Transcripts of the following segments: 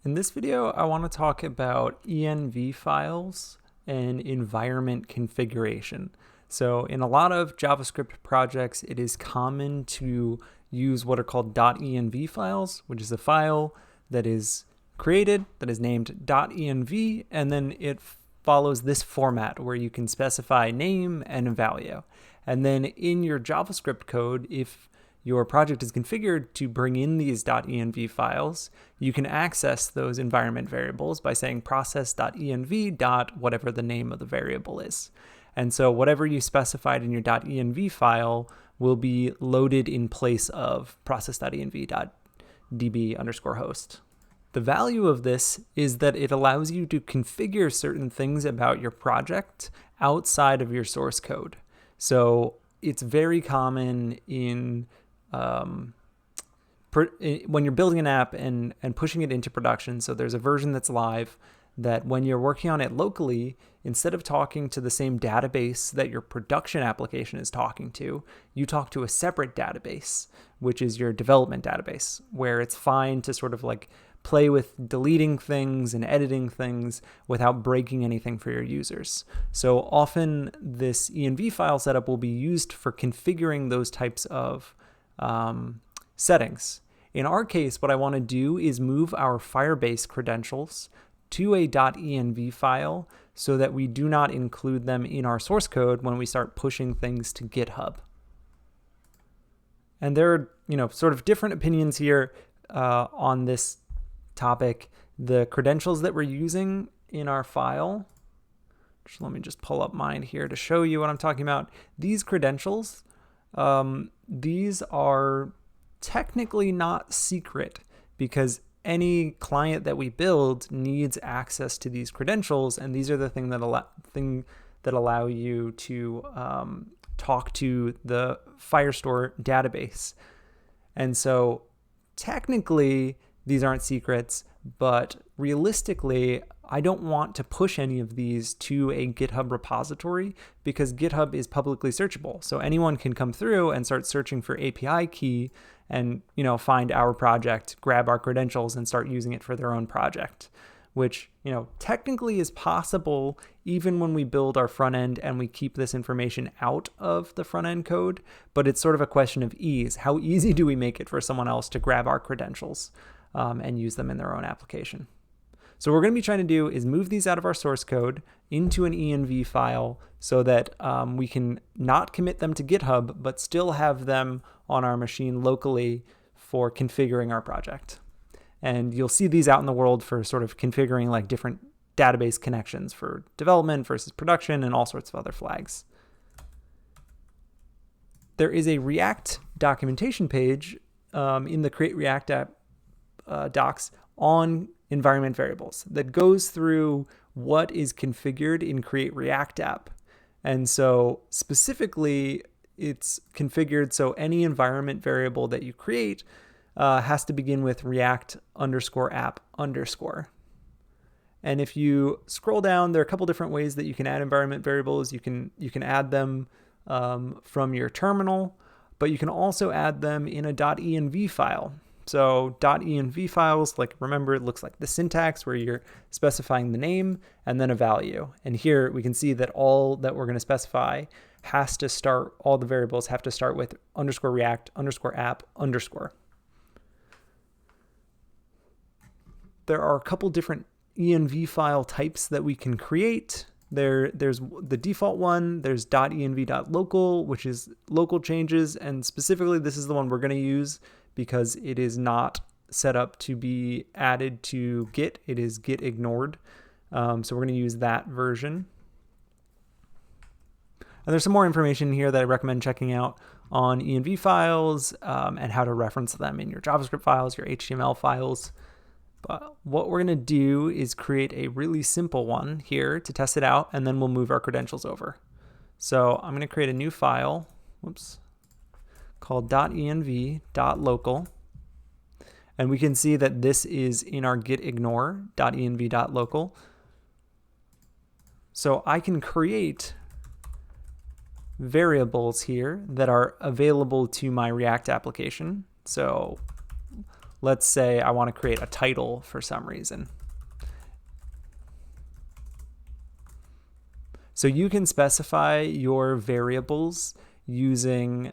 In this video, I want to talk about Env files and environment configuration. So in a lot of JavaScript projects, it is common to use what are called .env files, which is a file that is created, that is named .env, and then it follows this format where you can specify name and a value. And then in your JavaScript code, if your project is configured to bring in these .env files, you can access those environment variables by saying process.env whatever the name of the variable is. And so whatever you specified in your .env file will be loaded in place of process.env.db_host. The value of this is that it allows you to configure certain things about your project outside of your source code. So it's very common in when you're building an app and pushing it into production. So there's a version that's live that when you're working on it locally, instead of talking to the same database that your production application is talking to, you talk to a separate database, which is your development database, where it's fine to sort of like play with deleting things and editing things without breaking anything for your users. So often this Env file setup will be used for configuring those types of settings. In our case, what I want to do is move our Firebase credentials to a .env file so that we do not include them in our source code when we start pushing things to GitHub. And there are, sort of different opinions here on this topic. The credentials that we're using in our file, let me just pull up mine here to show you what I'm talking about. These credentials, these are technically not secret because any client that we build needs access to these credentials, and these are the thing that allow you to talk to the Firestore database. And so technically these aren't secrets, but realistically, I don't want to push any of these to a GitHub repository because GitHub is publicly searchable. So anyone can come through and start searching for API key and, find our project, grab our credentials and start using it for their own project, which, technically is possible even when we build our front end and we keep this information out of the front end code. But it's sort of a question of ease. How easy do we make it for someone else to grab our credentials and use them in their own application? So what we're going to be trying to do is move these out of our source code into an Env file so that we can not commit them to GitHub, but still have them on our machine locally for configuring our project. And you'll see these out in the world for sort of configuring like different database connections for development versus production and all sorts of other flags. There is a React documentation page in the Create React App docs on environment variables that goes through what is configured in Create React App. And so specifically, it's configured so any environment variable that you create has to begin with React_app_. And if you scroll down, there are a couple different ways that you can add environment variables. You can add them from your terminal, but you can also add them in a .env file. So .env files, remember, it looks like the syntax where you're specifying the name and then a value. And here we can see that all that we're going to specify has to start, all the variables have to start with _react_app_. There are a couple different Env file types that we can create. There's the default one, there's .env.local, which is local changes. And specifically, this is the one we're going to use because it is not set up to be added to Git. It is Git ignored. So we're going to use that version. And there's some more information here that I recommend checking out on Env files and how to reference them in your JavaScript files, your HTML files. But what we're going to do is create a really simple one here to test it out, and then we'll move our credentials over. So I'm going to create a new file. Called .env.local, and we can see that this is in our git ignore .env.local. So I can create variables here that are available to my React application. So let's say I want to create a title for some reason. So you can specify your variables using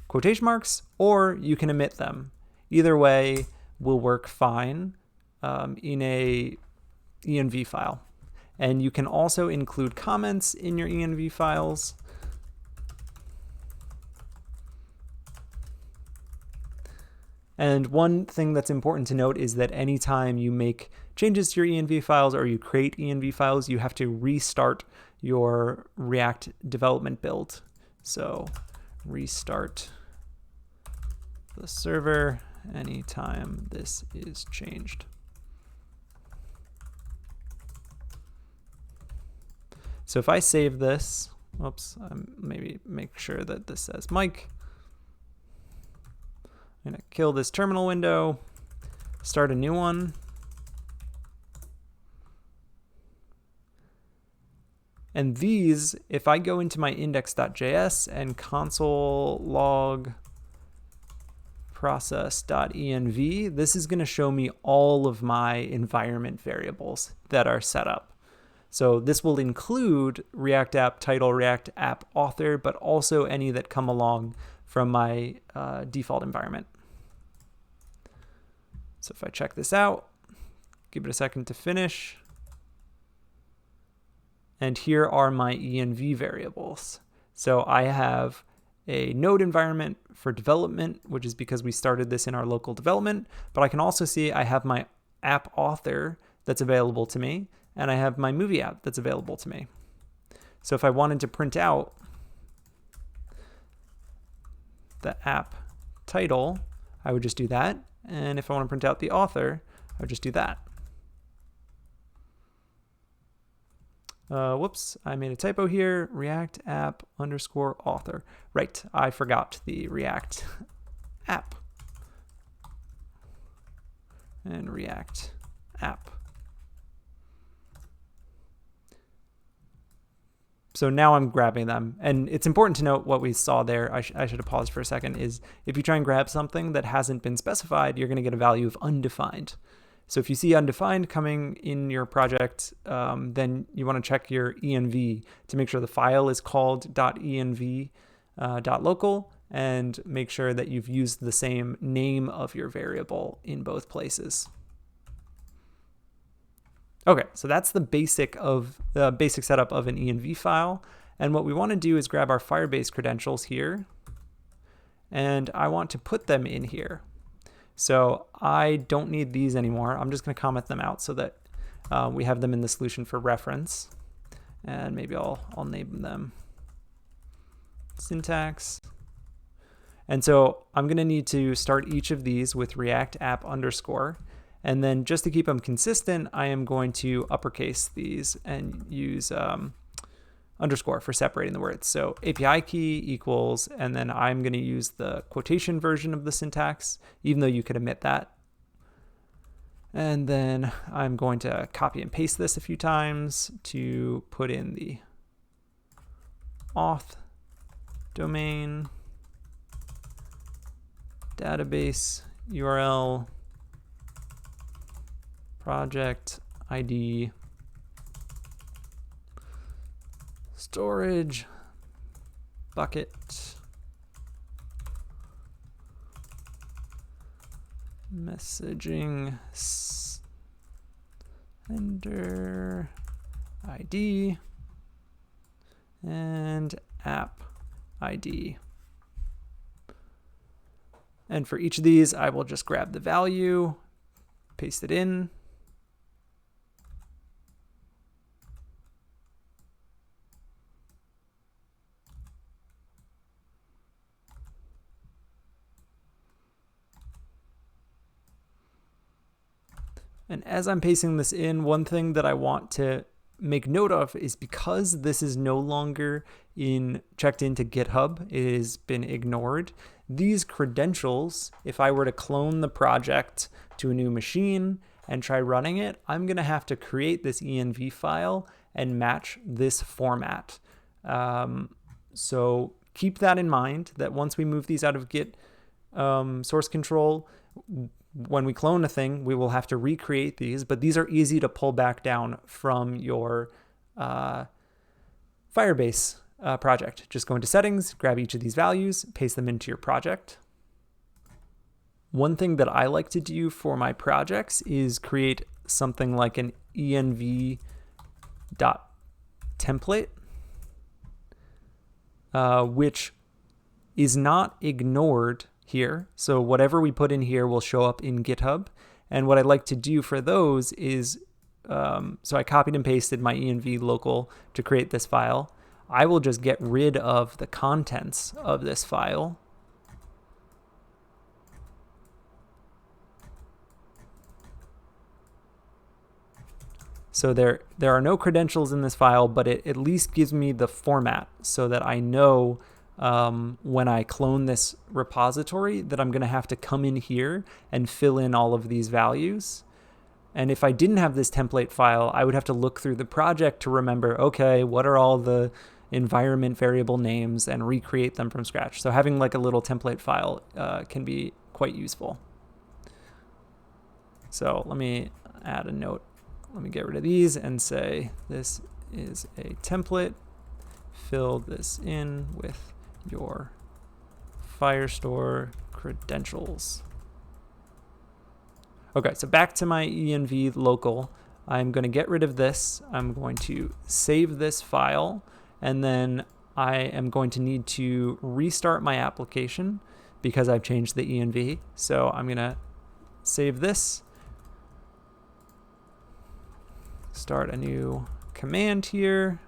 quotation marks, or you can omit them. Either way will work fine in a Env file. And you can also include comments in your Env files. And one thing that's important to note is that anytime you make changes to your Env files or you create Env files, you have to restart your React development build. So restart the server anytime this is changed. So if I save this, whoops, maybe make sure that this says Mike. I'm gonna kill this terminal window, start a new one. And these, if I go into my index.js and console log process.env, this is going to show me all of my environment variables that are set up. So this will include React app title, React app author, but also any that come along from my default environment. So if I check this out, give it a second to finish. And here are my env variables. So I have a node environment for development, which is because we started this in our local development, but I can also see I have my app author that's available to me, and I have my movie app that's available to me. So if I wanted to print out the app title, I would just do that. And if I want to print out the author, I would just do that. Whoops, I made a typo here. React app underscore author. Right, I forgot the React app. And React app. So now I'm grabbing them. And it's important to note what we saw there. I should have paused for a second, is if you try and grab something that hasn't been specified, you're going to get a value of undefined. So if you see undefined coming in your project, then you want to check your env to make sure the file is called .env.local, and make sure that you've used the same name of your variable in both places. Okay, so that's the basic setup of an env file. And what we want to do is grab our Firebase credentials here, and I want to put them in here. So I don't need these anymore. I'm just going to comment them out so that we have them in the solution for reference. And maybe I'll name them syntax. And so I'm going to need to start each of these with React app underscore. And then just to keep them consistent, I am going to uppercase these and use underscore for separating the words. So API key equals, and then I'm going to use the quotation version of the syntax, even though you could omit that. And then I'm going to copy and paste this a few times to put in the auth domain, database URL, project ID, storage bucket, messaging sender ID, and app ID. And for each of these, I will just grab the value, paste it in. And as I'm pasting this in, one thing that I want to make note of is because this is no longer checked into GitHub, it has been ignored. These credentials, if I were to clone the project to a new machine and try running it, I'm going to have to create this env file and match this format. So keep that in mind, that once we move these out of Git, source control. When we clone a thing, we will have to recreate these, but these are easy to pull back down from your Firebase project. Just go into settings, grab each of these values, paste them into your project. One thing that I like to do for my projects is create something like an env.template, which is not ignored here. So whatever we put in here will show up in GitHub. And what I like to do for those is, so I copied and pasted my env local to create this file. I will just get rid of the contents of this file. So there are no credentials in this file, but it at least gives me the format so that I know when I clone this repository that I'm going to have to come in here and fill in all of these values. And if I didn't have this template file, I would have to look through the project to remember, okay, what are all the environment variable names, and recreate them from scratch. So having like a little template file can be quite useful. So let me add a note. Let me get rid of these and say this is a template. Fill this in with your Firestore credentials. Okay, so back to my env local. I'm going to get rid of this. I'm going to save this file, and then I am going to need to restart my application because I've changed the env. So I'm going to save this. Start a new command here.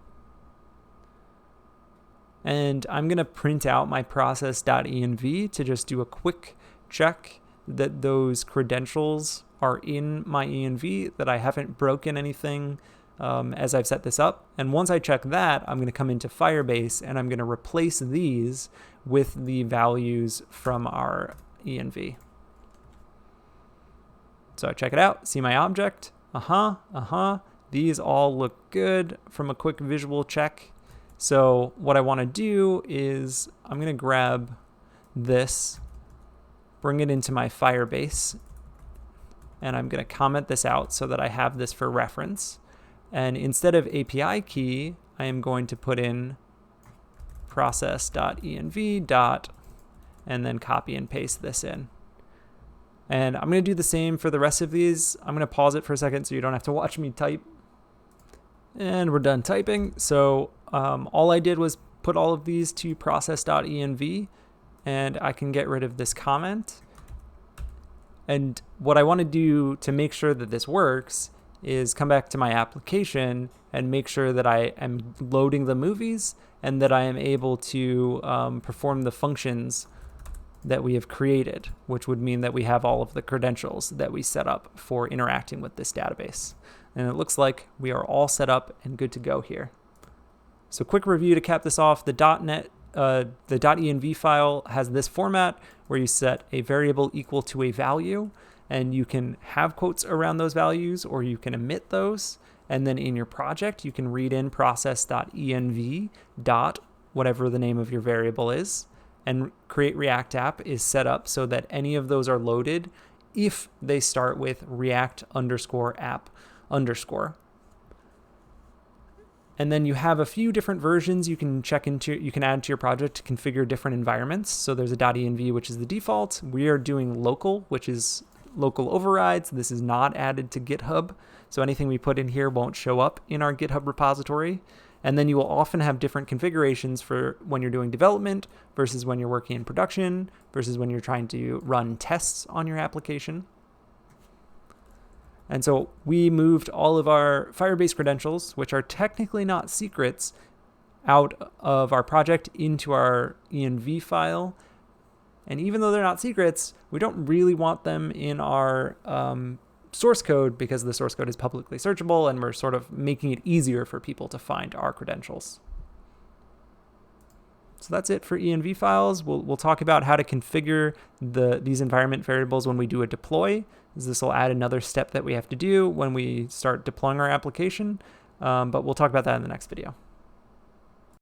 And I'm going to print out my process.env to just do a quick check that those credentials are in my env, that I haven't broken anything as I've set this up. And once I check that, I'm going to come into Firebase and I'm going to replace these with the values from our env. So I check it out, see my object. These all look good from a quick visual check. So what I want to do is I'm going to grab this, bring it into my Firebase, and I'm going to comment this out so that I have this for reference. And instead of API key, I am going to put in process.env. And then copy and paste this in. And I'm going to do the same for the rest of these. I'm going to pause it for a second so you don't have to watch me type. And we're done typing. So all I did was put all of these to process.env, and I can get rid of this comment. And what I want to do to make sure that this works is come back to my application and make sure that I am loading the movies and that I am able to perform the functions that we have created, which would mean that we have all of the credentials that we set up for interacting with this database. And it looks like we are all set up and good to go here. So quick review to cap this off. The .env file has this format where you set a variable equal to a value, and you can have quotes around those values or you can omit those. And then in your project, you can read in process.env dot whatever the name of your variable is, and create React app is set up so that any of those are loaded if they start with React _ app _. And then you have a few different versions you can add to your project to configure different environments. So there's a .env, which is the default. We are doing local, which is local overrides. This is not added to GitHub. So anything we put in here won't show up in our GitHub repository. And then you will often have different configurations for when you're doing development versus when you're working in production versus when you're trying to run tests on your application. And so we moved all of our Firebase credentials, which are technically not secrets, out of our project into our env file. And even though they're not secrets, we don't really want them in our source code because the source code is publicly searchable, and we're sort of making it easier for people to find our credentials. So that's it for env files. We'll talk about how to configure these environment variables when we do a deploy. This will add another step that we have to do when we start deploying our application, but we'll talk about that in the next video.